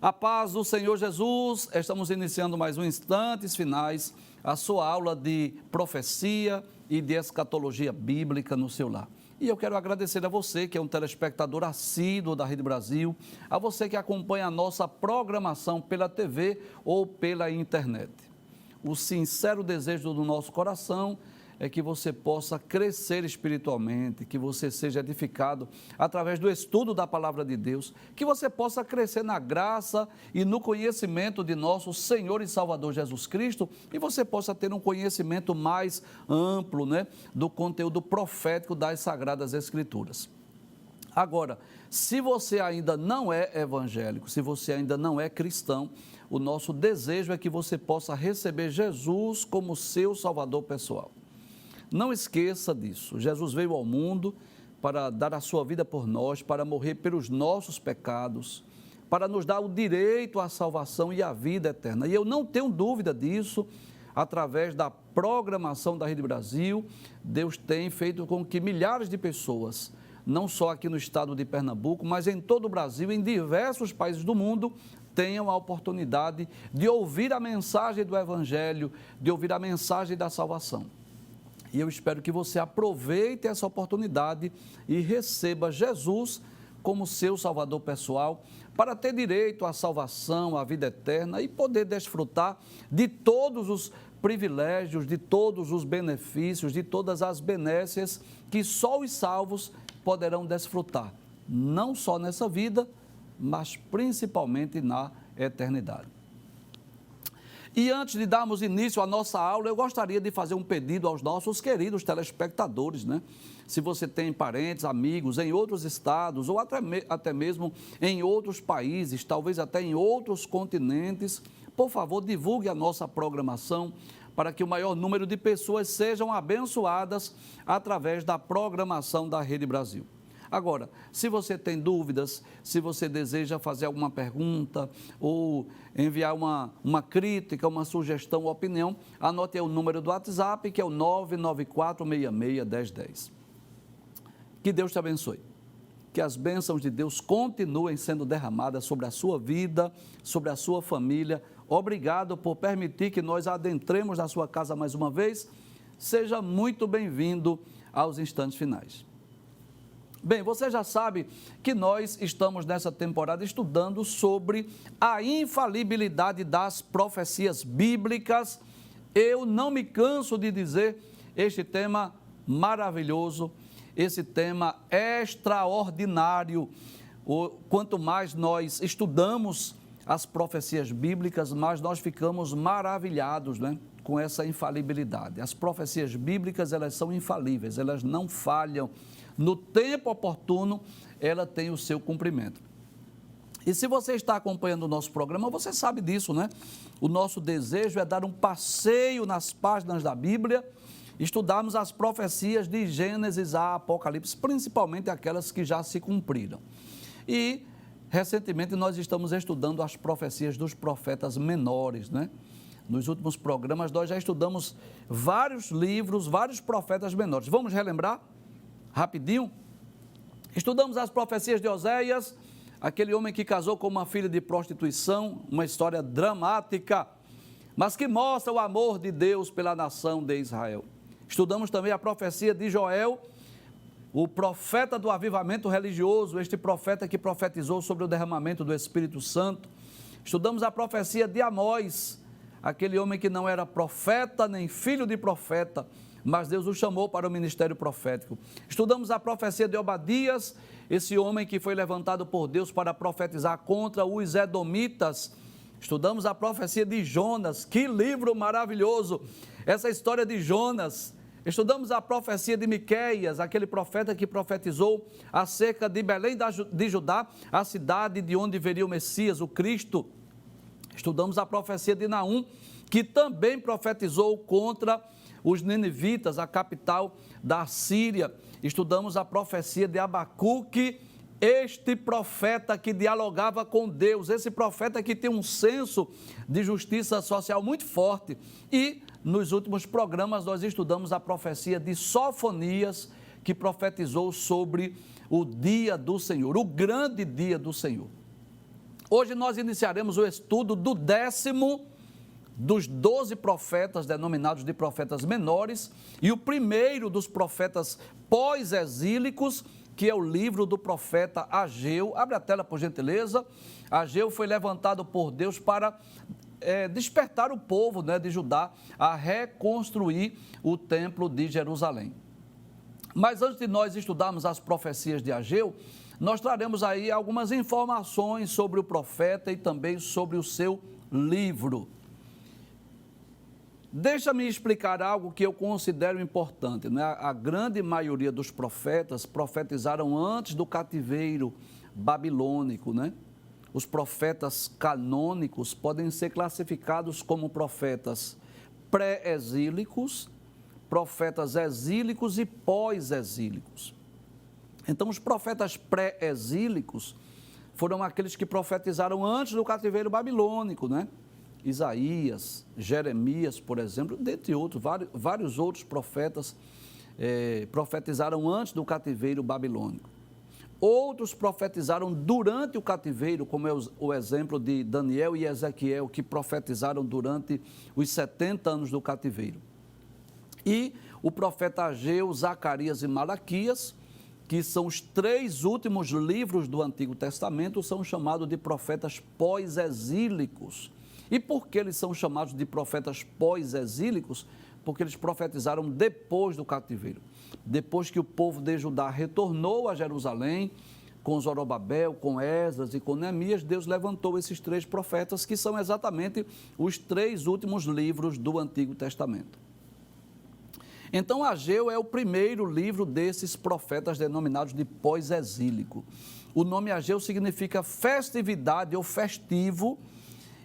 A paz do Senhor Jesus, estamos iniciando mais um Instantes Finais, a sua aula de profecia e de escatologia bíblica no seu lar. E eu quero agradecer a você que é um telespectador assíduo da Rede Brasil, a você que acompanha a nossa programação pela TV ou pela internet. O sincero desejo do nosso coração é que você possa crescer espiritualmente, que você seja edificado através do estudo da Palavra de Deus, que você possa crescer na graça e no conhecimento de nosso Senhor e Salvador Jesus Cristo e você possa ter um conhecimento mais amplo, do conteúdo profético das Sagradas Escrituras. Agora, se você ainda não é evangélico, se você ainda não é cristão, o nosso desejo é que você possa receber Jesus como seu Salvador pessoal. Não esqueça disso, Jesus veio ao mundo para dar a sua vida por nós, para morrer pelos nossos pecados, para nos dar o direito à salvação e à vida eterna. E eu não tenho dúvida disso, através da programação da Rede Brasil, Deus tem feito com que milhares de pessoas, não só aqui no estado de Pernambuco, mas em todo o Brasil, em diversos países do mundo, tenham a oportunidade de ouvir a mensagem do Evangelho, de ouvir a mensagem da salvação. E eu espero que você aproveite essa oportunidade e receba Jesus como seu Salvador pessoal, para ter direito à salvação, à vida eterna e poder desfrutar de todos os privilégios, de todos os benefícios, de todas as benécias que só os salvos poderão desfrutar, não só nessa vida, mas principalmente na eternidade. E antes de darmos início à nossa aula, eu gostaria de fazer um pedido aos nossos queridos telespectadores, Se você tem parentes, amigos em outros estados ou até mesmo em outros países, talvez até em outros continentes, por favor, divulgue a nossa programação para que o maior número de pessoas sejam abençoadas através da programação da Rede Brasil. Agora, se você tem dúvidas, se você deseja fazer alguma pergunta ou enviar uma crítica, uma sugestão, uma opinião, anote aí o número do WhatsApp, que é o 994661010. Que Deus te abençoe. Que as bênçãos de Deus continuem sendo derramadas sobre a sua vida, sobre a sua família. Obrigado por permitir que nós adentremos na sua casa mais uma vez. Seja muito bem-vindo aos Instantes Finais. Bem, você já sabe que nós estamos nessa temporada estudando sobre a infalibilidade das profecias bíblicas. Eu não me canso de dizer este tema maravilhoso, esse tema extraordinário. Quanto mais nós estudamos as profecias bíblicas, mais nós ficamos maravilhados, com essa infalibilidade. As profecias bíblicas, elas são infalíveis, elas não falham. No tempo oportuno, ela tem o seu cumprimento. E se você está acompanhando o nosso programa, você sabe disso, O nosso desejo é dar um passeio nas páginas da Bíblia, estudarmos as profecias de Gênesis a Apocalipse, principalmente aquelas que já se cumpriram. E, recentemente, nós estamos estudando as profecias dos profetas menores, Nos últimos programas, nós já estudamos vários livros, vários profetas menores. Vamos relembrar? Rapidinho, estudamos as profecias de Oséias, aquele homem que casou com uma filha de prostituição, uma história dramática, mas que mostra o amor de Deus pela nação de Israel. Estudamos também a profecia de Joel, o profeta do avivamento religioso, este profeta que profetizou sobre o derramamento do Espírito Santo. Estudamos a profecia de Amós, aquele homem que não era profeta nem filho de profeta, mas Deus o chamou para o ministério profético. Estudamos a profecia de Obadias, esse homem que foi levantado por Deus para profetizar contra os edomitas. Estudamos a profecia de Jonas, que livro maravilhoso, essa história de Jonas. Estudamos a profecia de Miqueias, aquele profeta que profetizou acerca de Belém de Judá, a cidade de onde viria o Messias, o Cristo. Estudamos a profecia de Naum, que também profetizou contra os ninivitas, a capital da Síria. Estudamos a profecia de Abacuque, este profeta que dialogava com Deus, esse profeta que tem um senso de justiça social muito forte. E nos últimos programas nós estudamos a profecia de Sofonias, que profetizou sobre o dia do Senhor, o grande dia do Senhor. Hoje nós iniciaremos o estudo do 10º dos 12 profetas denominados de profetas menores e o primeiro dos profetas pós-exílicos, que é o livro do profeta Ageu. Abre a tela, por gentileza. Ageu foi levantado por Deus para despertar o povo, de Judá a reconstruir o templo de Jerusalém. Mas antes de nós estudarmos as profecias de Ageu, nós traremos aí algumas informações sobre o profeta e também sobre o seu livro. Deixa-me explicar algo que eu considero importante, A grande maioria dos profetas profetizaram antes do cativeiro babilônico, Os profetas canônicos podem ser classificados como profetas pré-exílicos, profetas exílicos e pós-exílicos. Então, os profetas pré-exílicos foram aqueles que profetizaram antes do cativeiro babilônico, Isaías, Jeremias, por exemplo, dentre outros, vários outros profetas profetizaram antes do cativeiro babilônico. Outros profetizaram durante o cativeiro, como é o exemplo de Daniel e Ezequiel, que profetizaram durante os 70 anos do cativeiro. E o profeta Ageu, Zacarias e Malaquias, que são os 3 últimos livros do Antigo Testamento, são chamados de profetas pós-exílicos. E por que eles são chamados de profetas pós-exílicos? Porque eles profetizaram depois do cativeiro. Depois que o povo de Judá retornou a Jerusalém, com Zorobabel, com Esdras e com Neemias, Deus levantou esses 3 profetas, que são exatamente os 3 últimos livros do Antigo Testamento. Então, Ageu é o primeiro livro desses profetas denominados de pós-exílico. O nome Ageu significa festividade ou festivo,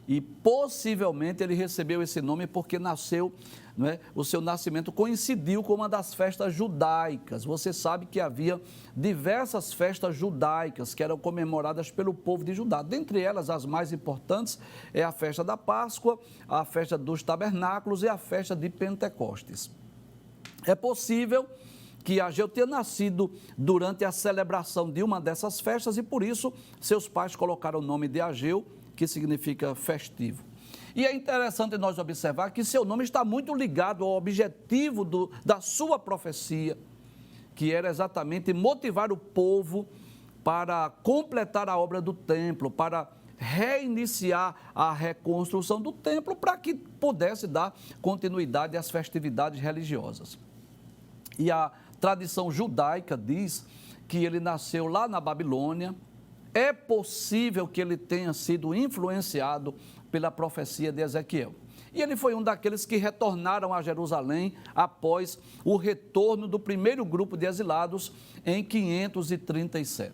e possivelmente ele recebeu esse nome porque nasceu, o seu nascimento coincidiu com uma das festas judaicas. Você sabe que havia diversas festas judaicas que eram comemoradas pelo povo de Judá. Dentre elas, as mais importantes é a festa da Páscoa, a festa dos tabernáculos e a festa de Pentecostes. É possível que Ageu tenha nascido durante a celebração de uma dessas festas e por isso seus pais colocaram o nome de Ageu, que significa festivo. E é interessante nós observar que seu nome está muito ligado ao objetivo da sua profecia, que era exatamente motivar o povo para completar a obra do templo, para reiniciar a reconstrução do templo, para que pudesse dar continuidade às festividades religiosas. E a tradição judaica diz que ele nasceu lá na Babilônia. É possível que ele tenha sido influenciado pela profecia de Ezequiel. E ele foi um daqueles que retornaram a Jerusalém após o retorno do primeiro grupo de exilados em 537.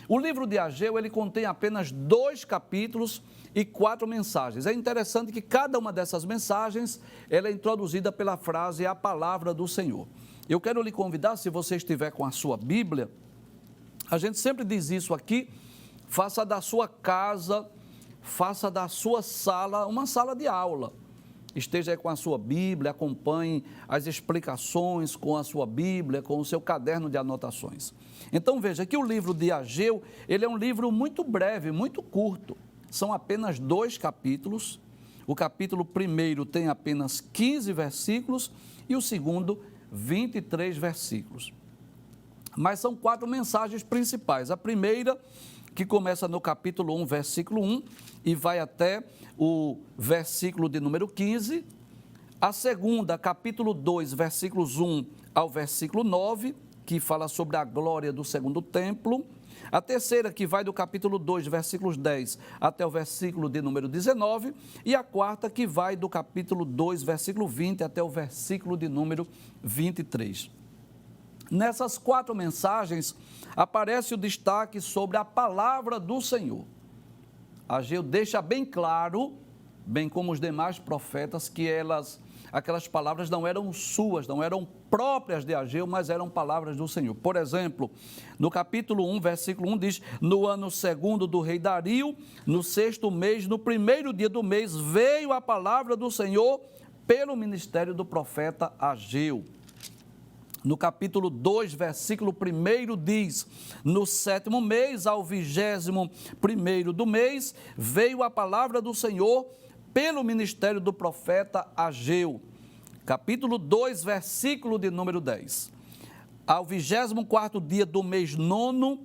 O livro de Ageu, ele contém apenas 2 capítulos e 4 mensagens. É interessante que cada uma dessas mensagens, ela é introduzida pela frase "a palavra do Senhor". Eu quero lhe convidar, se você estiver com a sua Bíblia, a gente sempre diz isso aqui, faça da sua casa, faça da sua sala uma sala de aula. Esteja aí com a sua Bíblia, acompanhe as explicações com a sua Bíblia, com o seu caderno de anotações. Então veja que o livro de Ageu, ele é um livro muito breve, muito curto. São apenas 2 capítulos. O capítulo 1 tem apenas 15 versículos e o segundo, 23 versículos. Mas são 4 mensagens principais. A primeira, que começa no capítulo 1, versículo 1, e vai até o versículo de número 15. A segunda, capítulo 2, versículos 1 ao versículo 9, que fala sobre a glória do segundo templo. A terceira, que vai do capítulo 2, versículos 10 até o versículo de número 19. E a quarta, que vai do capítulo 2, versículo 20 até o versículo de número 23. Nessas 4 mensagens, aparece o destaque sobre a palavra do Senhor. Ageu deixa bem claro, bem como os demais profetas, que aquelas palavras não eram suas, não eram próprias de Ageu, mas eram palavras do Senhor. Por exemplo, no capítulo 1, versículo 1 diz: "No ano 2º do rei Dario, no 6º mês, no 1º dia do mês, veio a palavra do Senhor pelo ministério do profeta Ageu." no capítulo 2, versículo 1, diz: no 7º mês, ao 21º do mês, veio a palavra do Senhor pelo ministério do profeta Ageu. Capítulo 2, versículo de número 10. Ao 24º dia do mês nono,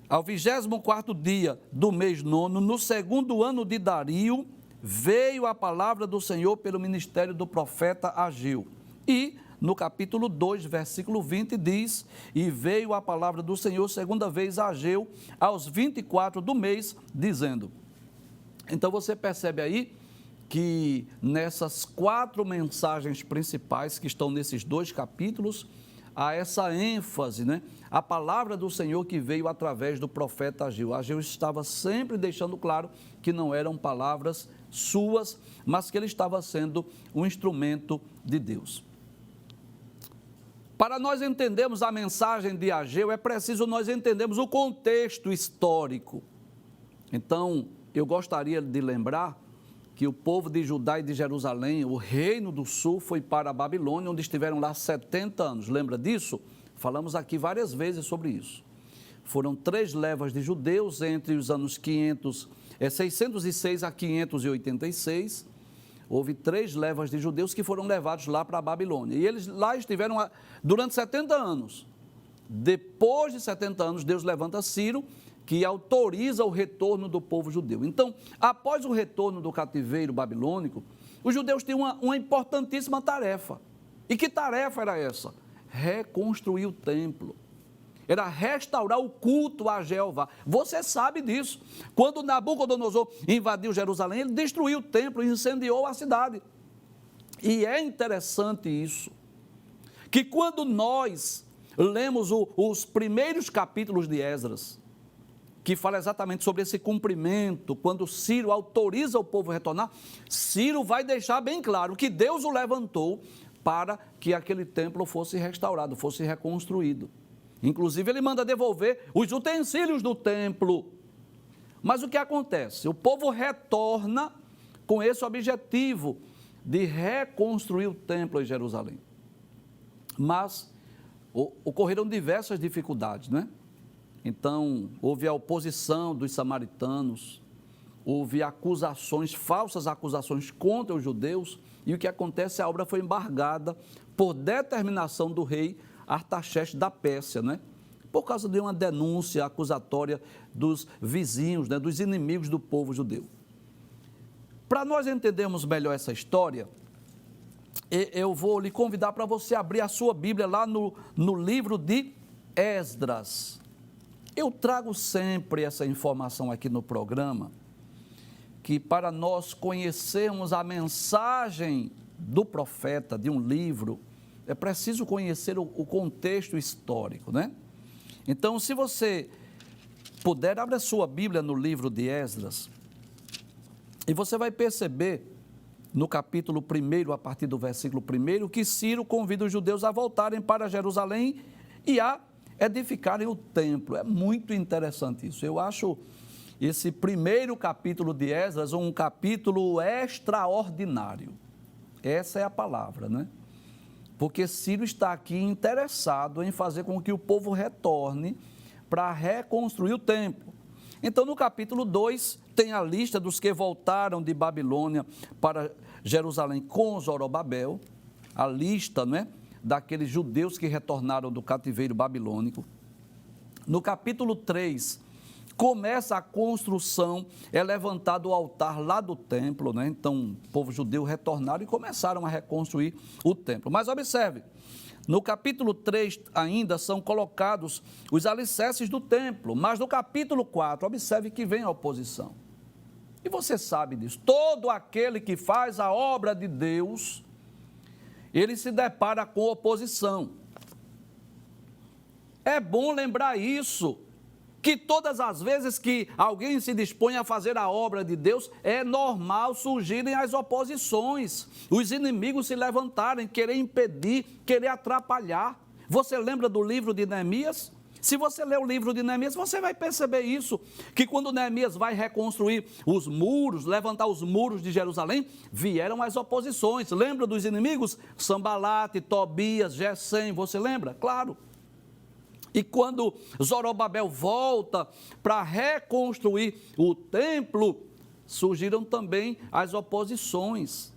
ao 24º dia do mês nono, no 2º ano de Dario, veio a palavra do Senhor pelo ministério do profeta Ageu. E no capítulo 2, versículo 20, diz: e veio a palavra do Senhor segunda vez a Ageu, aos 24 do mês, dizendo. Então você percebe aí que nessas 4 mensagens principais que estão nesses 2 capítulos, há essa ênfase, né? A palavra do Senhor que veio através do profeta Ageu. Ageu estava sempre deixando claro que não eram palavras suas, mas que ele estava sendo um instrumento de Deus. Para nós entendermos a mensagem de Ageu, é preciso nós entendermos o contexto histórico. Então, eu gostaria de lembrar que o povo de Judá e de Jerusalém, o reino do sul, foi para a Babilônia, onde estiveram lá 70 anos. Lembra disso? Falamos aqui várias vezes sobre isso. Foram 3 levas de judeus entre os anos 606 a 586. Houve 3 levas de judeus que foram levados lá para a Babilônia. E eles lá estiveram durante 70 anos. Depois de 70 anos, Deus levanta Ciro, que autoriza o retorno do povo judeu. Então, após o retorno do cativeiro babilônico, os judeus tinham uma importantíssima tarefa. E que tarefa era essa? Reconstruir o templo. Era restaurar o culto a Jeová. Você sabe disso. Quando Nabucodonosor invadiu Jerusalém, ele destruiu o templo e incendiou a cidade. E é interessante isso, que quando nós lemos os primeiros capítulos de Esdras, que fala exatamente sobre esse cumprimento, quando Ciro autoriza o povo a retornar, Ciro vai deixar bem claro que Deus o levantou para que aquele templo fosse restaurado, fosse reconstruído. Inclusive, ele manda devolver os utensílios do templo. Mas o que acontece? O povo retorna com esse objetivo de reconstruir o templo em Jerusalém. Mas ocorreram diversas dificuldades, né? Então, houve a oposição dos samaritanos, houve acusações, falsas acusações contra os judeus, e o que acontece? A obra foi embargada por determinação do rei Artaxerxes da Pérsia, né? Por causa de uma denúncia acusatória dos vizinhos, né? Dos inimigos do povo judeu. Para nós entendermos melhor essa história, eu vou lhe convidar para você abrir a sua Bíblia lá no livro de Esdras. Eu trago sempre essa informação aqui no programa, que para nós conhecermos a mensagem do profeta, de um livro, é preciso conhecer o contexto histórico, né? Então, se você puder, abra a sua Bíblia no livro de Esdras, e você vai perceber, no capítulo 1, a partir do versículo 1, que Ciro convida os judeus a voltarem para Jerusalém e a edificarem o templo. É muito interessante isso. Eu acho esse primeiro capítulo de Esdras um capítulo extraordinário. Essa é a palavra, né? Porque Ciro está aqui interessado em fazer com que o povo retorne para reconstruir o templo. Então, no capítulo 2, tem a lista dos que voltaram de Babilônia para Jerusalém com Zorobabel, a lista, né, daqueles judeus que retornaram do cativeiro babilônico. No capítulo 3, começa a construção, é levantado o altar lá do templo, né? Então, o povo judeu retornaram e começaram a reconstruir o templo. Mas observe, no capítulo 3 ainda são colocados os alicerces do templo, mas no capítulo 4, observe que vem a oposição. E você sabe disso, todo aquele que faz a obra de Deus, ele se depara com oposição. É bom lembrar isso, que todas as vezes que alguém se dispõe a fazer a obra de Deus, é normal surgirem as oposições, os inimigos se levantarem, querer impedir, querer atrapalhar. Você lembra do livro de Neemias? Se você ler o livro de Neemias, você vai perceber isso, que quando Neemias vai reconstruir os muros, levantar os muros de Jerusalém, vieram as oposições. Lembra dos inimigos? Sambalate, Tobias, Gesem, você lembra? Claro. E quando Zorobabel volta para reconstruir o templo, surgiram também as oposições,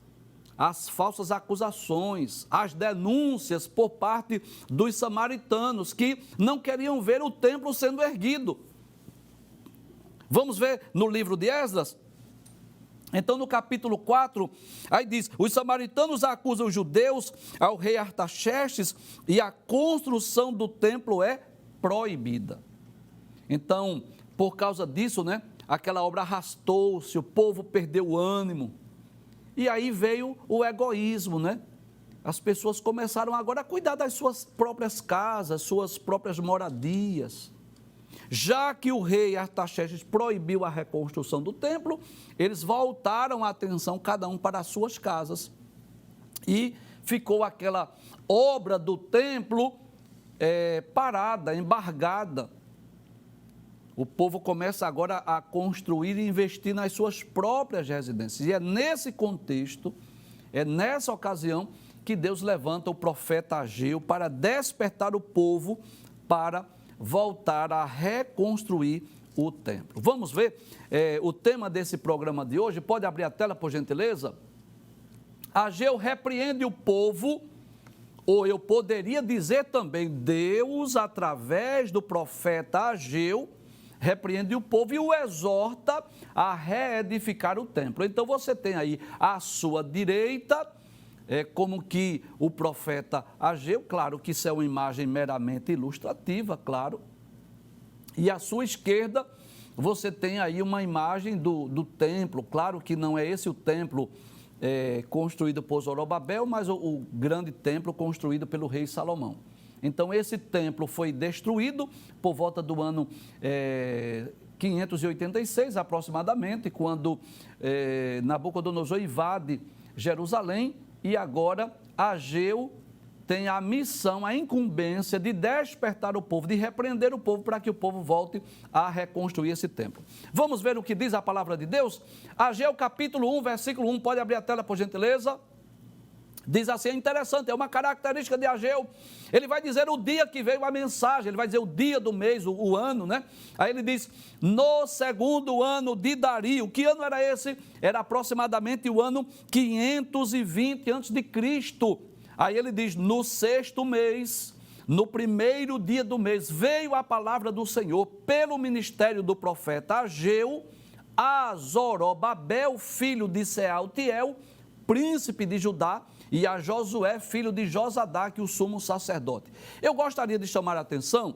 as falsas acusações, as denúncias por parte dos samaritanos que não queriam ver o templo sendo erguido. Vamos ver no livro de Esdras? Então, no capítulo 4, aí diz: os samaritanos acusam os judeus ao rei Artaxerxes e a construção do templo é proibida. Então, por causa disso, né, aquela obra arrastou-se, o povo perdeu o ânimo. E aí veio o egoísmo, né? As pessoas começaram agora a cuidar das suas próprias casas, suas próprias moradias. Já que o rei Artaxerxes proibiu a reconstrução do templo, eles voltaram a atenção, cada um para as suas casas. E ficou aquela obra do templo parada, embargada. O povo começa agora a construir e investir nas suas próprias residências. E é nesse contexto, é nessa ocasião, que Deus levanta o profeta Ageu para despertar o povo para voltar a reconstruir o templo. Vamos ver o tema desse programa de hoje? Pode abrir a tela, por gentileza? Ageu repreende o povo, ou eu poderia dizer também, Deus, através do profeta Ageu, repreende o povo e o exorta a reedificar o templo. Então você tem aí à sua direita, como que o profeta Ageu, claro que isso é uma imagem meramente ilustrativa, claro, e à sua esquerda você tem aí uma imagem do templo, claro que não é esse o templo construído por Zorobabel, mas o grande templo construído pelo rei Salomão. Então, esse templo foi destruído por volta do ano 586, aproximadamente, quando Nabucodonosor invade Jerusalém, e agora Ageu tem a missão, a incumbência de despertar o povo, de repreender o povo para que o povo volte a reconstruir esse templo. Vamos ver o que diz a palavra de Deus? Ageu capítulo 1, versículo 1, pode abrir a tela, por gentileza? Diz assim, é interessante, é uma característica de Ageu. Ele vai dizer o dia que veio a mensagem, ele vai dizer o dia do mês, o ano, né? Aí ele diz, no segundo ano de Dario. Que ano era esse? Era aproximadamente o ano 520 a.C. Aí ele diz, no sexto mês, no primeiro dia do mês, veio a palavra do Senhor pelo ministério do profeta Ageu a Zorobabel, filho de Sealtiel, príncipe de Judá, e a Josué, filho de Josadaque, o sumo sacerdote. Eu gostaria de chamar a atenção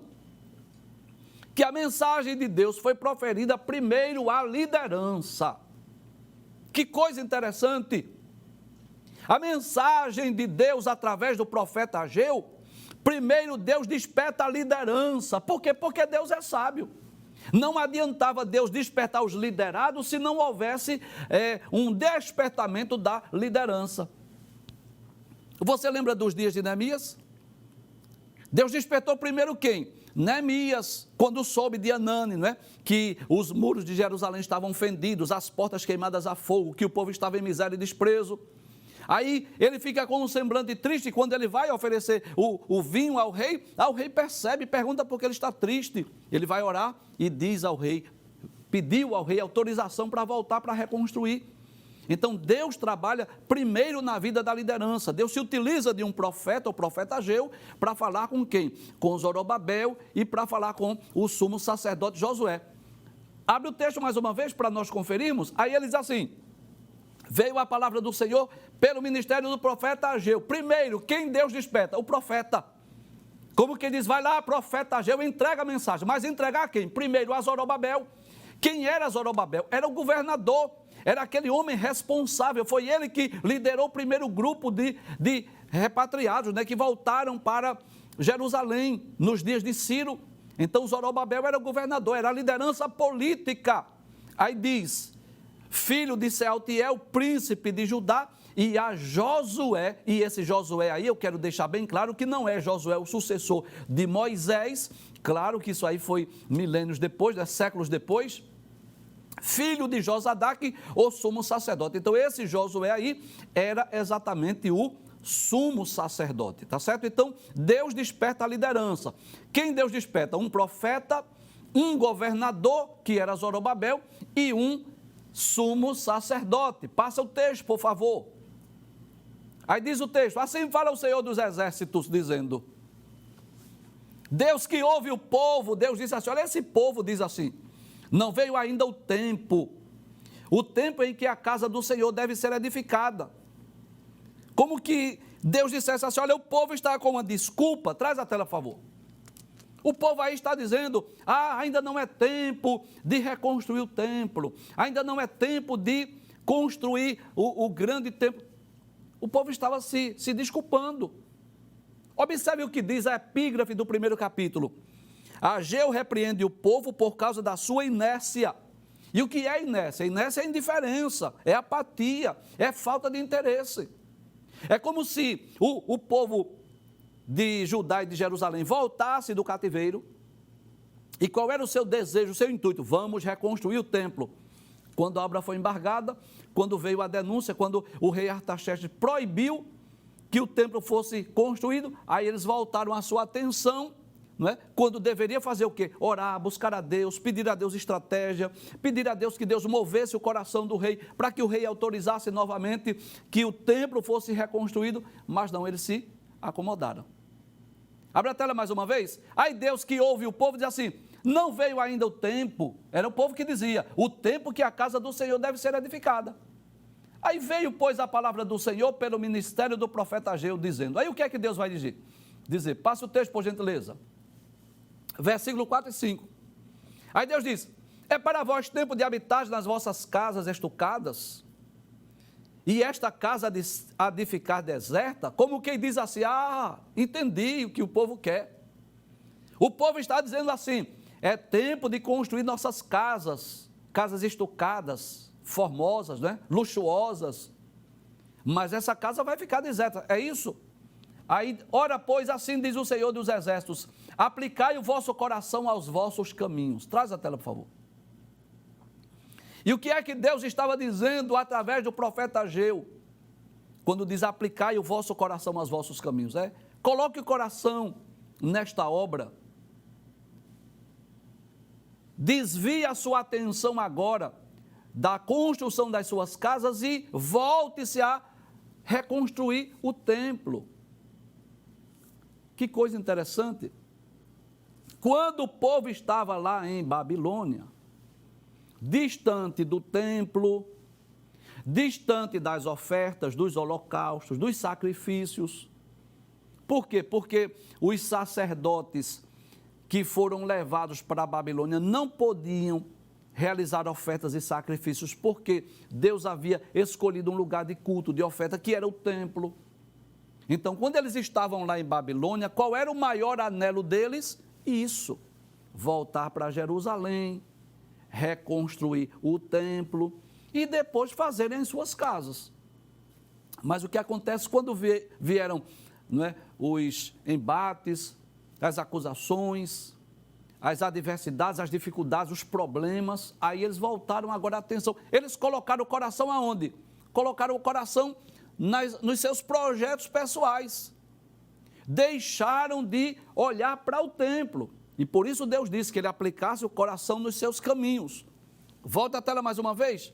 que a mensagem de Deus foi proferida primeiro à liderança. Que coisa interessante! A mensagem de Deus através do profeta Ageu, primeiro Deus desperta a liderança. Por quê? Porque Deus é sábio. Não adiantava Deus despertar os liderados se não houvesse um despertamento da liderança. Você lembra dos dias de Neemias? Deus despertou primeiro quem? Neemias, quando soube de Anani, não é? Que os muros de Jerusalém estavam fendidos, as portas queimadas a fogo, que o povo estava em miséria e desprezo. Aí ele fica com um semblante triste, quando ele vai oferecer o vinho ao rei percebe, pergunta por que ele está triste. Ele vai orar e diz ao rei, pediu ao rei autorização para voltar para reconstruir. Então Deus trabalha primeiro na vida da liderança. Deus se utiliza de um profeta, o profeta Ageu, para falar com quem? Com Zorobabel e para falar com o sumo sacerdote Josué. Abre o texto mais uma vez para nós conferirmos. Aí ele diz assim, veio a palavra do Senhor pelo ministério do profeta Ageu. Primeiro, quem Deus desperta? O profeta. Como que diz, vai lá, profeta Ageu, entrega a mensagem. Mas entregar a quem? Primeiro a Zorobabel. Quem era Zorobabel? Era o governador, era aquele homem responsável. Foi ele que liderou o primeiro grupo de repatriados, né, que voltaram para Jerusalém nos dias de Ciro. Então Zorobabel era o governador, era a liderança política. Aí diz, filho de Sealtiel, príncipe de Judá, e a Josué, e esse Josué aí eu quero deixar bem claro que não é Josué o sucessor de Moisés, Claro que isso aí foi milênios depois, séculos depois. Filho de Josadaque, o sumo sacerdote. Então, esse Josué aí era exatamente o sumo sacerdote, tá certo? Então, Deus desperta a liderança. Quem Deus desperta? Um profeta, um governador, que era Zorobabel, e um sumo sacerdote. Passa o texto, por favor. Aí diz o texto: assim fala o Senhor dos Exércitos, dizendo: Deus que ouve o povo, Deus disse assim, olha, esse povo diz assim, não veio ainda o tempo em que a casa do Senhor deve ser edificada. Como que Deus dissesse assim, olha, o povo está com uma desculpa, traz a tela, por favor. O povo aí está dizendo, ainda não é tempo de reconstruir o templo, ainda não é tempo de construir o grande templo. O povo estava se desculpando. Observe o que diz a epígrafe do primeiro capítulo. Ageu repreende o povo por causa da sua inércia. E o que é inércia? Inércia é indiferença, é apatia, é falta de interesse. É como se o povo de Judá e de Jerusalém voltasse do cativeiro. E qual era o seu desejo, o seu intuito? Vamos reconstruir o templo. Quando a obra foi embargada, quando veio a denúncia, quando o rei Artaxerxes proibiu que o templo fosse construído, aí eles voltaram a sua atenção, não é? Quando deveria fazer o quê? Orar, buscar a Deus, pedir a Deus estratégia, pedir a Deus que Deus movesse o coração do rei, para que o rei autorizasse novamente que o templo fosse reconstruído, mas não, eles se acomodaram. Abre a tela mais uma vez. Aí Deus que ouve o povo diz assim, não veio ainda o tempo, era o povo que dizia, o tempo que a casa do Senhor deve ser edificada. Aí veio, pois, a palavra do Senhor pelo ministério do profeta Ageu, dizendo, aí o que é que Deus vai dizer? Passa o texto, por gentileza. Versículo 4 e 5. Aí Deus diz, é para vós tempo de habitar nas vossas casas estucadas, e esta casa há de ficar deserta, como quem diz assim, entendi o que o povo quer. O povo está dizendo assim, é tempo de construir nossas casas estucadas, formosas, né? Luxuosas, mas essa casa vai ficar deserta, é isso? Aí, ora, pois, assim diz o Senhor dos Exércitos, aplicai o vosso coração aos vossos caminhos. Traz a tela, por favor. E o que é que Deus estava dizendo através do profeta Ageu? Quando diz, aplicai o vosso coração aos vossos caminhos, coloque o coração nesta obra, desvie a sua atenção agora da construção das suas casas e volte-se a reconstruir o templo. Que coisa interessante. Quando o povo estava lá em Babilônia, distante do templo, distante das ofertas, dos holocaustos, dos sacrifícios. Por quê? Porque os sacerdotes que foram levados para a Babilônia não podiam realizar ofertas e sacrifícios, porque Deus havia escolhido um lugar de culto, de oferta, que era o templo. Então, quando eles estavam lá em Babilônia, qual era o maior anelo deles? Isso, voltar para Jerusalém, reconstruir o templo e depois fazerem as suas casas. Mas o que acontece quando vieram, não é, os embates, as acusações, as adversidades, as dificuldades, os problemas, aí eles voltaram agora a atenção. Eles colocaram o coração aonde? Colocaram o coração nos seus projetos pessoais. Deixaram de olhar para o templo. E por isso Deus disse que ele aplicasse o coração nos seus caminhos. Volta a tela mais uma vez.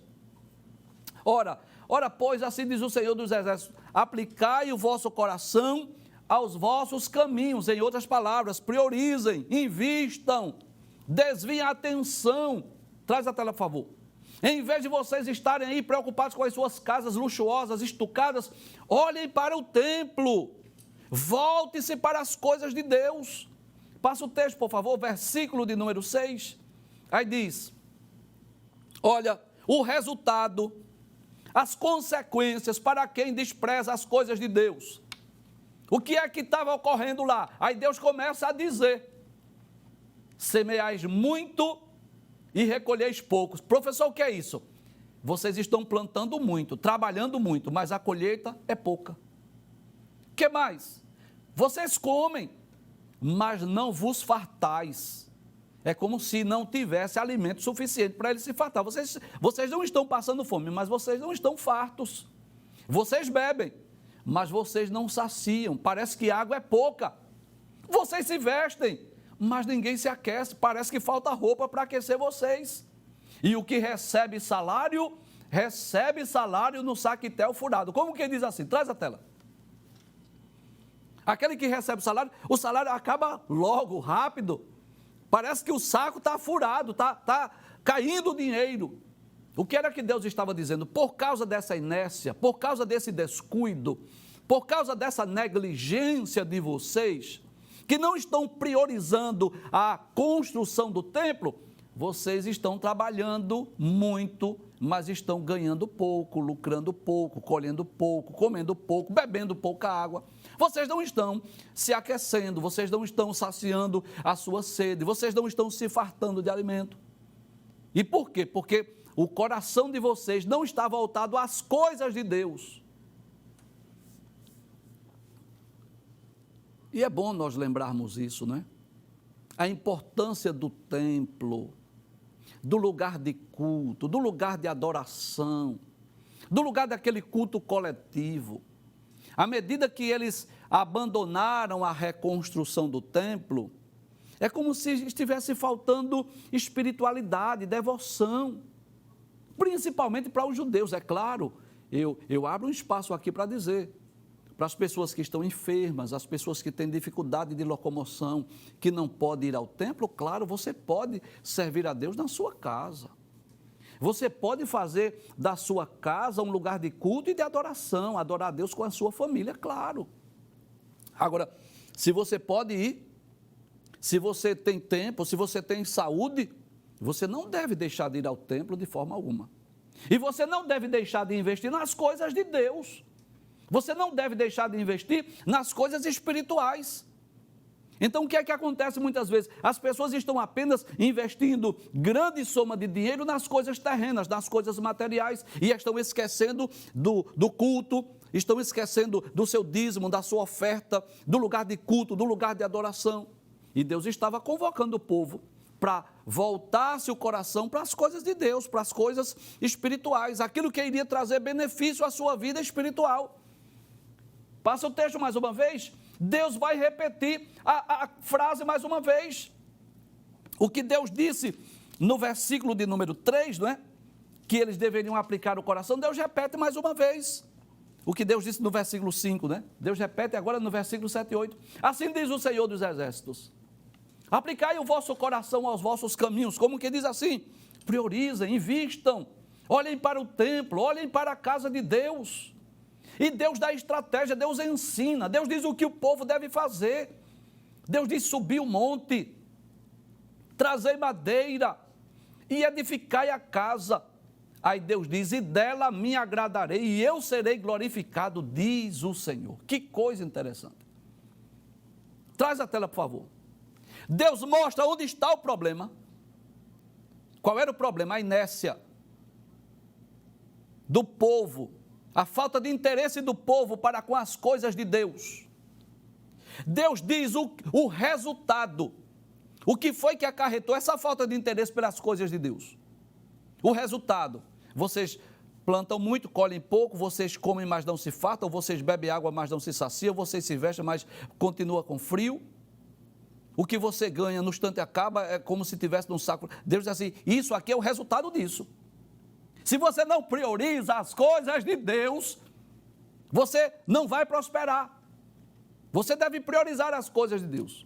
Ora, pois, assim diz o Senhor dos Exércitos, aplicai o vosso coração aos vossos caminhos. Em outras palavras, priorizem, invistam, desviem a atenção. Traz a tela, por favor. Em vez de vocês estarem aí preocupados com as suas casas luxuosas, estucadas, olhem para o templo. Volte-se para as coisas de Deus. Passa o texto, por favor, versículo de número 6. Aí diz, olha, o resultado, as consequências para quem despreza as coisas de Deus. O que é que estava ocorrendo lá? Aí Deus começa a dizer, semeais muito e recolheis poucos. Professor, o que é isso? Vocês estão plantando muito, trabalhando muito, mas a colheita é pouca. O que mais? Vocês comem, mas não vos fartais. É como se não tivesse alimento suficiente para ele se fartar. Vocês não estão passando fome, mas vocês não estão fartos. Vocês bebem, mas vocês não saciam. Parece que água é pouca. Vocês se vestem, mas ninguém se aquece. Parece que falta roupa para aquecer vocês. E o que recebe salário no saquetel furado. Como que diz assim? Traz a tela. Aquele que recebe o salário acaba logo, rápido. Parece que o saco está furado, está caindo o dinheiro. O que era que Deus estava dizendo? Por causa dessa inércia, por causa desse descuido, por causa dessa negligência de vocês, que não estão priorizando a construção do templo, vocês estão trabalhando muito, mas estão ganhando pouco, lucrando pouco, colhendo pouco, comendo pouco, bebendo pouca água. Vocês não estão se aquecendo, vocês não estão saciando a sua sede, vocês não estão se fartando de alimento. E por quê? Porque o coração de vocês não está voltado às coisas de Deus. E é bom nós lembrarmos isso, não é? A importância do templo, do lugar de culto, do lugar de adoração, do lugar daquele culto coletivo. À medida que eles abandonaram a reconstrução do templo, é como se estivesse faltando espiritualidade, devoção, principalmente para os judeus, é claro. Eu abro um espaço aqui para dizer, para as pessoas que estão enfermas, as pessoas que têm dificuldade de locomoção, que não podem ir ao templo, claro, você pode servir a Deus na sua casa. Você pode fazer da sua casa um lugar de culto e de adoração, adorar a Deus com a sua família, claro. Agora, se você pode ir, se você tem tempo, se você tem saúde, você não deve deixar de ir ao templo de forma alguma. E você não deve deixar de investir nas coisas de Deus. Você não deve deixar de investir nas coisas espirituais. Então, o que é que acontece muitas vezes? As pessoas estão apenas investindo grande soma de dinheiro nas coisas terrenas, nas coisas materiais, e estão esquecendo do culto, estão esquecendo do seu dízimo, da sua oferta, do lugar de culto, do lugar de adoração. E Deus estava convocando o povo para voltar-se o coração para as coisas de Deus, para as coisas espirituais, aquilo que iria trazer benefício à sua vida espiritual. Passa o texto mais uma vez. Deus vai repetir a frase mais uma vez. O que Deus disse no versículo de número 3, não é? Que eles deveriam aplicar o coração, Deus repete mais uma vez. O que Deus disse no versículo 5, né? Deus repete agora no versículo 7 e 8. Assim diz o Senhor dos Exércitos: aplicai o vosso coração aos vossos caminhos, como que diz assim, priorizem, invistam, olhem para o templo, olhem para a casa de Deus. E Deus dá estratégia, Deus ensina, Deus diz o que o povo deve fazer. Deus diz subir o monte, trazer madeira e edificai a casa. Aí Deus diz, e dela me agradarei e eu serei glorificado, diz o Senhor. Que coisa interessante. Traz a tela, por favor. Deus mostra onde está o problema. Qual era o problema? A inércia do povo, a falta de interesse do povo para com as coisas de Deus. Deus diz o resultado. O que foi que acarretou essa falta de interesse pelas coisas de Deus? O resultado: vocês plantam muito, colhem pouco, vocês comem, mas não se fartam, vocês bebem água, mas não se saciam, vocês se vestem, mas continua com frio. O que você ganha no instante acaba, é como se tivesse num saco. Deus diz assim, isso aqui é o resultado disso. Se você não prioriza as coisas de Deus, você não vai prosperar. Você deve priorizar as coisas de Deus.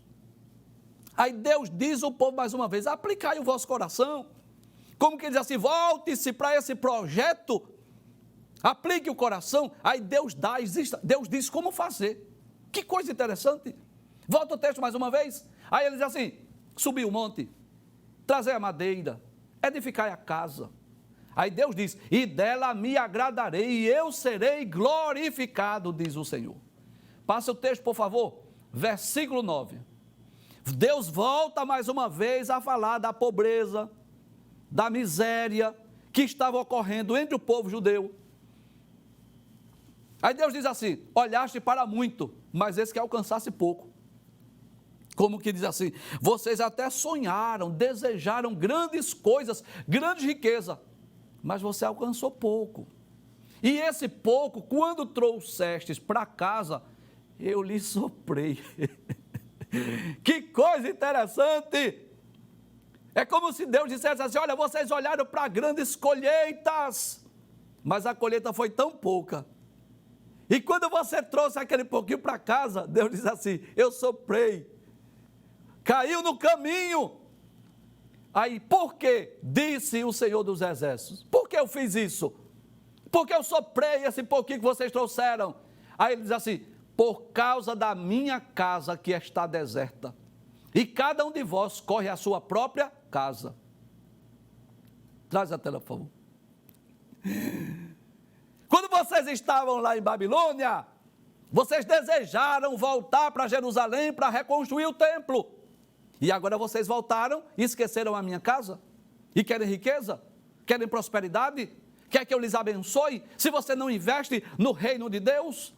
Aí Deus diz ao povo mais uma vez, aplicai o vosso coração. Como que diz assim, volte-se para esse projeto, aplique o coração. Aí Deus diz como fazer. Que coisa interessante. Volta o texto mais uma vez. Aí ele diz assim, subir o monte, trazer a madeira, edificai a casa. Aí Deus diz, e dela me agradarei e eu serei glorificado, diz o Senhor. Passa o texto, por favor, versículo 9. Deus volta mais uma vez a falar da pobreza, da miséria que estava ocorrendo entre o povo judeu. Aí Deus diz assim, olhaste para muito, mas esse que alcançasse pouco. Como que diz assim, vocês até sonharam, desejaram grandes coisas, grande riqueza, mas você alcançou pouco. E esse pouco, quando trouxestes para casa, eu lhe soprei. Que coisa interessante! É como se Deus dissesse assim, olha, vocês olharam para grandes colheitas, mas a colheita foi tão pouca. E quando você trouxe aquele pouquinho para casa, Deus diz assim, eu soprei. Caiu no caminho. Aí, por quê? Disse o Senhor dos Exércitos. Por que eu fiz isso? Porque eu soprei esse pouquinho que vocês trouxeram. Aí ele diz assim, por causa da minha casa que está deserta. E cada um de vós corre à sua própria casa. Traz a tela, por favor. Quando vocês estavam lá em Babilônia, vocês desejaram voltar para Jerusalém para reconstruir o templo. E agora vocês voltaram e esqueceram a minha casa? E querem riqueza? Querem prosperidade? Quer que eu lhes abençoe? Se você não investe no reino de Deus?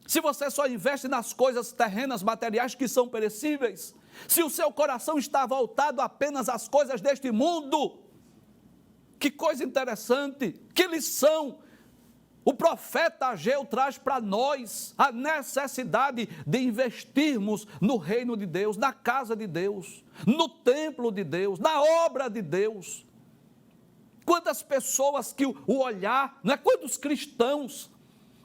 Se você só investe nas coisas terrenas, materiais que são perecíveis? Se o seu coração está voltado apenas às coisas deste mundo? Que coisa interessante, que lição! O profeta Ageu traz para nós a necessidade de investirmos no reino de Deus, na casa de Deus, no templo de Deus, na obra de Deus. Quantas pessoas que o olhar, não é? Quantos cristãos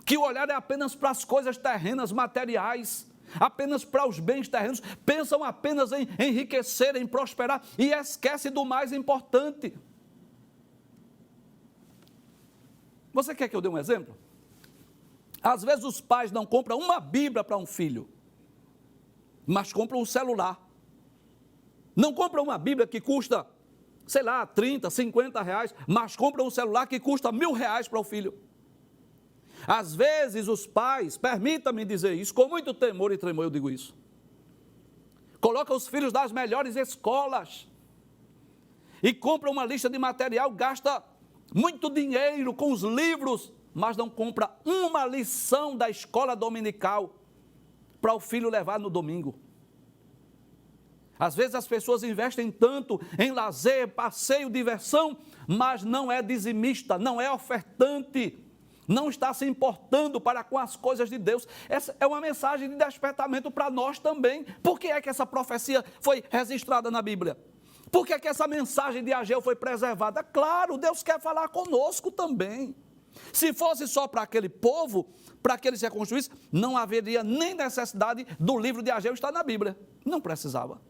que o olhar é apenas para as coisas terrenas, materiais, apenas para os bens terrenos, pensam apenas em enriquecer, em prosperar e esquecem do mais importante. Você quer que eu dê um exemplo? Às vezes os pais não compram uma Bíblia para um filho, mas compram um celular. Não compram uma Bíblia que custa, sei lá, 30, 50 reais, mas compram um celular que custa R$1.000 para o filho. Às vezes os pais, permita-me dizer isso, com muito temor e tremor eu digo isso, colocam os filhos das melhores escolas e compram uma lista de material, gasta muito dinheiro com os livros, mas não compra uma lição da escola dominical para o filho levar no domingo. Às vezes as pessoas investem tanto em lazer, passeio, diversão, mas não é dizimista, não é ofertante, não está se importando para com as coisas de Deus. Essa é uma mensagem de despertamento para nós também. Por que é que essa profecia foi registrada na Bíblia? Por que é que essa mensagem de Ageu foi preservada? Claro, Deus quer falar conosco também. Se fosse só para aquele povo, para que eles se reconstruíssem, não haveria nem necessidade do livro de Ageu estar na Bíblia. Não precisava.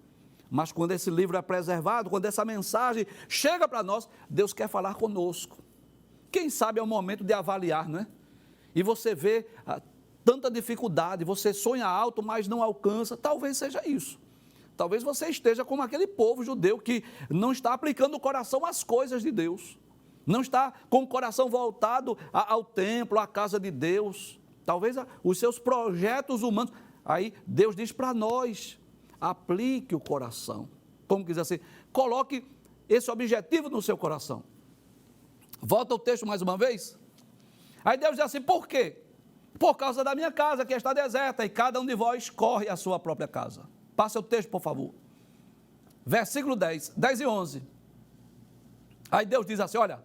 Mas quando esse livro é preservado, quando essa mensagem chega para nós, Deus quer falar conosco. Quem sabe é o momento de avaliar, não é? E você vê tanta dificuldade, você sonha alto, mas não alcança. Talvez seja isso. Talvez você esteja como aquele povo judeu que não está aplicando o coração às coisas de Deus. Não está com o coração voltado ao templo, à casa de Deus. Talvez os seus projetos humanos. Aí Deus diz para nós, aplique o coração. Como diz assim, coloque esse objetivo no seu coração. Volta o texto mais uma vez. Aí Deus diz assim, por quê? Por causa da minha casa que está deserta e cada um de vós corre à sua própria casa. Passa o texto, por favor. Versículo 10 e 11. Aí Deus diz assim, olha,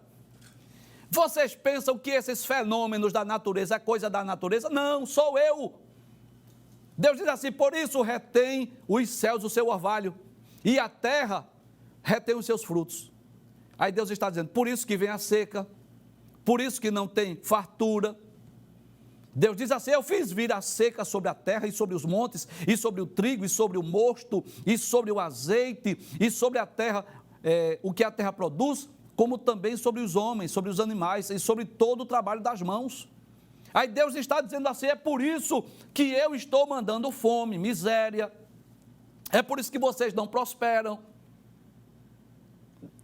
vocês pensam que esses fenômenos da natureza é coisa da natureza? Não, sou eu. Deus diz assim, por isso retém os céus o seu orvalho e a terra retém os seus frutos. Aí Deus está dizendo, por isso que vem a seca, por isso que não tem fartura. Deus diz assim, eu fiz vir a seca sobre a terra e sobre os montes, e sobre o trigo, e sobre o mosto, e sobre o azeite, e sobre a terra, o que a terra produz, como também sobre os homens, sobre os animais, e sobre todo o trabalho das mãos. Aí Deus está dizendo assim, é por isso que eu estou mandando fome, miséria, é por isso que vocês não prosperam.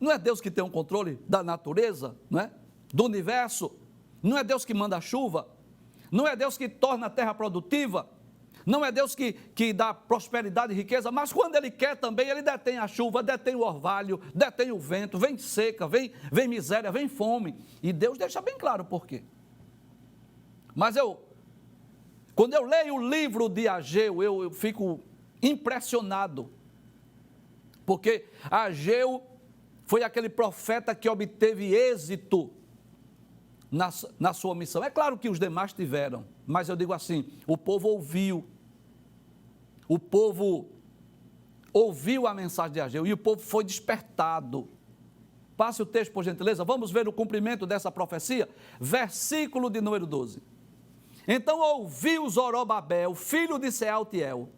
Não é Deus que tem o controle da natureza, não é? Do universo? Não é Deus que manda a chuva? Não é Deus que torna a terra produtiva? Não é Deus que dá prosperidade e riqueza? Mas quando Ele quer também, Ele detém a chuva, detém o orvalho, detém o vento, vem seca, vem miséria, vem fome. E Deus deixa bem claro por quê. Mas quando eu leio o livro de Ageu, eu fico impressionado, porque Ageu foi aquele profeta que obteve êxito na sua missão. É claro que os demais tiveram, mas eu digo assim, o povo ouviu a mensagem de Ageu e o povo foi despertado. Passe o texto, por gentileza, vamos ver o cumprimento dessa profecia, versículo de número 12. Então ouviu Zorobabel, filho de Sealtiel,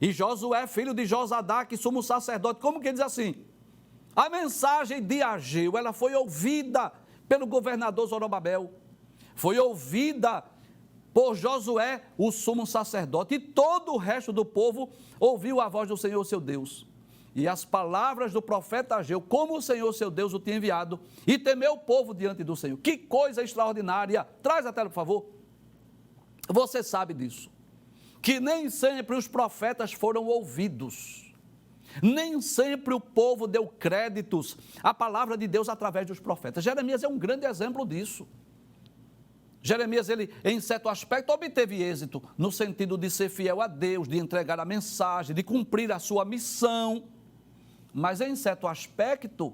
e Josué, filho de Josadaque, sumo sacerdote. Como que diz assim? A mensagem de Ageu, ela foi ouvida pelo governador Zorobabel, foi ouvida por Josué, o sumo sacerdote, e todo o resto do povo ouviu a voz do Senhor, seu Deus. E as palavras do profeta Ageu, como o Senhor, seu Deus, o tinha enviado, e temeu o povo diante do Senhor. Que coisa extraordinária! Traz a tela, por favor. Você sabe disso, que nem sempre os profetas foram ouvidos, nem sempre o povo deu créditos à palavra de Deus através dos profetas. Jeremias é um grande exemplo disso. Jeremias, ele, em certo aspecto, obteve êxito, no sentido de ser fiel a Deus, de entregar a mensagem, de cumprir a sua missão, mas em certo aspecto,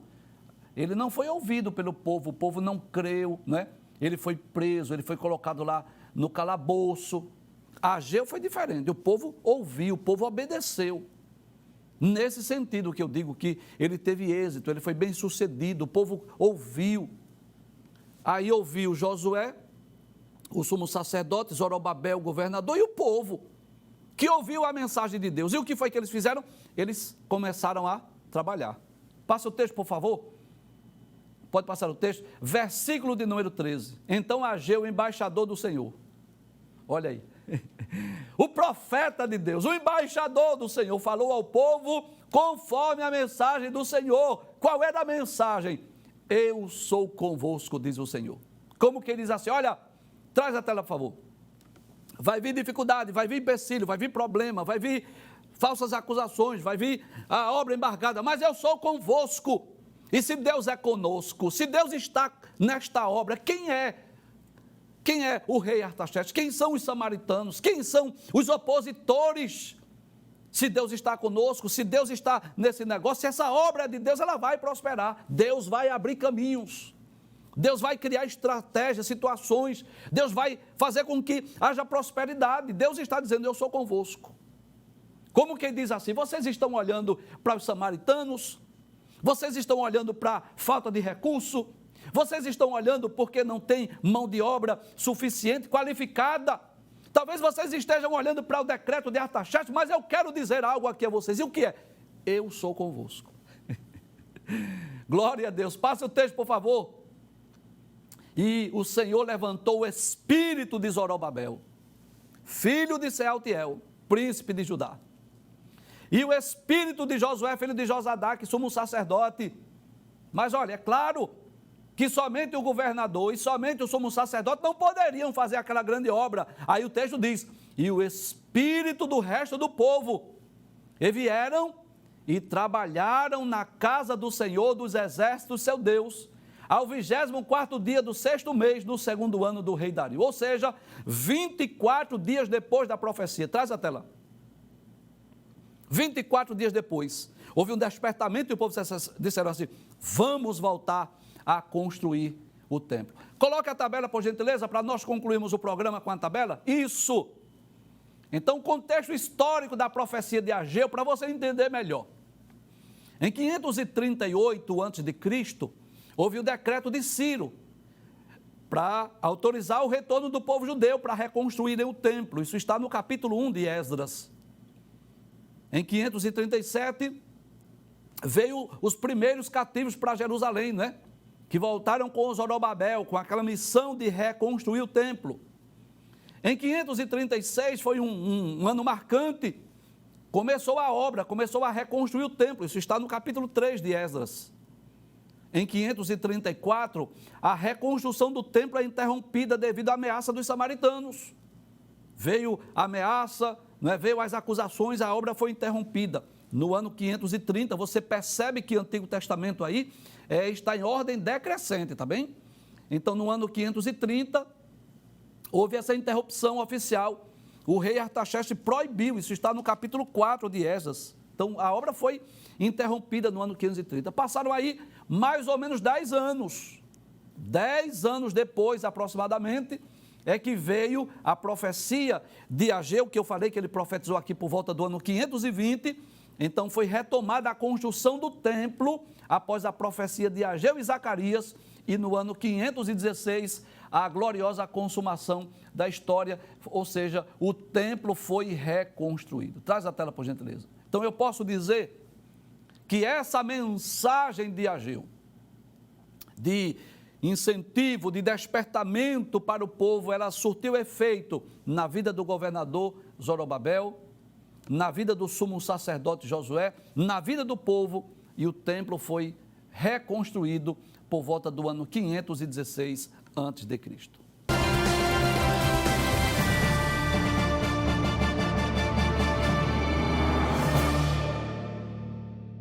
ele não foi ouvido pelo povo, o povo não creu, né? Ele foi preso, ele foi colocado lá no calabouço. Ageu foi diferente, o povo ouviu, o povo obedeceu. Nesse sentido que eu digo que ele teve êxito, ele foi bem sucedido, o povo ouviu. Aí ouviu Josué, o sumo sacerdote, Zorobabel, o governador, e o povo, que ouviu a mensagem de Deus. E o que foi que eles fizeram? Eles começaram a trabalhar. Passa o texto, por favor. Pode passar o texto. Versículo de número 13. Então Ageu, embaixador do Senhor. Olha aí. O profeta de Deus, o embaixador do Senhor, falou ao povo conforme a mensagem do Senhor. Qual era a mensagem? Eu sou convosco, diz o Senhor. Como que ele diz assim? Olha, traz a tela, por favor. Vai vir dificuldade, vai vir empecilho, vai vir problema, vai vir falsas acusações, vai vir a obra embargada, mas eu sou convosco. E se Deus é conosco, se Deus está nesta obra, quem é o rei Artaxerxes? Quem são os samaritanos? Quem são os opositores? Se Deus está conosco, se Deus está nesse negócio, se essa obra é de Deus, ela vai prosperar. Deus vai abrir caminhos. Deus vai criar estratégias, situações. Deus vai fazer com que haja prosperidade. Deus está dizendo, eu sou convosco. Como quem diz assim, vocês estão olhando para os samaritanos? Vocês estão olhando para a falta de recurso? Vocês estão olhando porque não tem mão de obra suficiente, qualificada? Talvez vocês estejam olhando para o decreto de Artaxerxes, mas eu quero dizer algo aqui a vocês. E o que é? Eu sou convosco. Glória a Deus. Passa o texto, por favor. E o Senhor levantou o espírito de Zorobabel, filho de Sealtiel, príncipe de Judá. E o espírito de Josué, filho de Josadaque, sumo sacerdote. Mas olha, é claro que somente o governador e somente o sumo sacerdote não poderiam fazer aquela grande obra. Aí o texto diz, e o espírito do resto do povo, e vieram e trabalharam na casa do Senhor dos exércitos, seu Deus, ao 24º dia do 6º mês do 2º ano do rei Dario. Ou seja, 24 dias depois da profecia. Traz a tela. 24 dias depois, houve um despertamento e o povo disseram assim, vamos voltar a construir o templo. Coloque a tabela, por gentileza, para nós concluirmos o programa com a tabela. Isso. Então, o contexto histórico da profecia de Ageu, para você entender melhor. Em 538 a.C., houve o decreto de Ciro para autorizar o retorno do povo judeu para reconstruírem o templo. Isso está no capítulo 1 de Esdras. Em 537, veio os primeiros cativos para Jerusalém, né? Que voltaram com Zorobabel, com aquela missão de reconstruir o templo. Em 536 foi um ano marcante, começou a obra, começou a reconstruir o templo, isso está no capítulo 3 de Esdras. Em 534, a reconstrução do templo é interrompida devido à ameaça dos samaritanos. Veio a ameaça, né, veio as acusações, a obra foi interrompida. No ano 530, você percebe que o Antigo Testamento aí está em ordem decrescente, tá bem? Então, no ano 530, houve essa interrupção oficial o rei Artaxerxes proibiu, isso está no capítulo 4 de Esdras. Então, a obra foi interrompida no ano 530. Passaram aí mais ou menos 10 anos. 10 anos depois, aproximadamente, é que veio a profecia de Ageu, que eu falei que ele profetizou aqui por volta do ano 520. Então, foi retomada a construção do templo após a profecia de Ageu e Zacarias, e no ano 516, a gloriosa consumação da história, ou seja, o templo foi reconstruído. Traz a tela, por gentileza. Então, eu posso dizer que essa mensagem de Ageu, de incentivo, de despertamento para o povo, ela surtiu efeito na vida do governador Zorobabel, na vida do sumo sacerdote Josué, na vida do povo, e o templo foi reconstruído por volta do ano 516 a.C.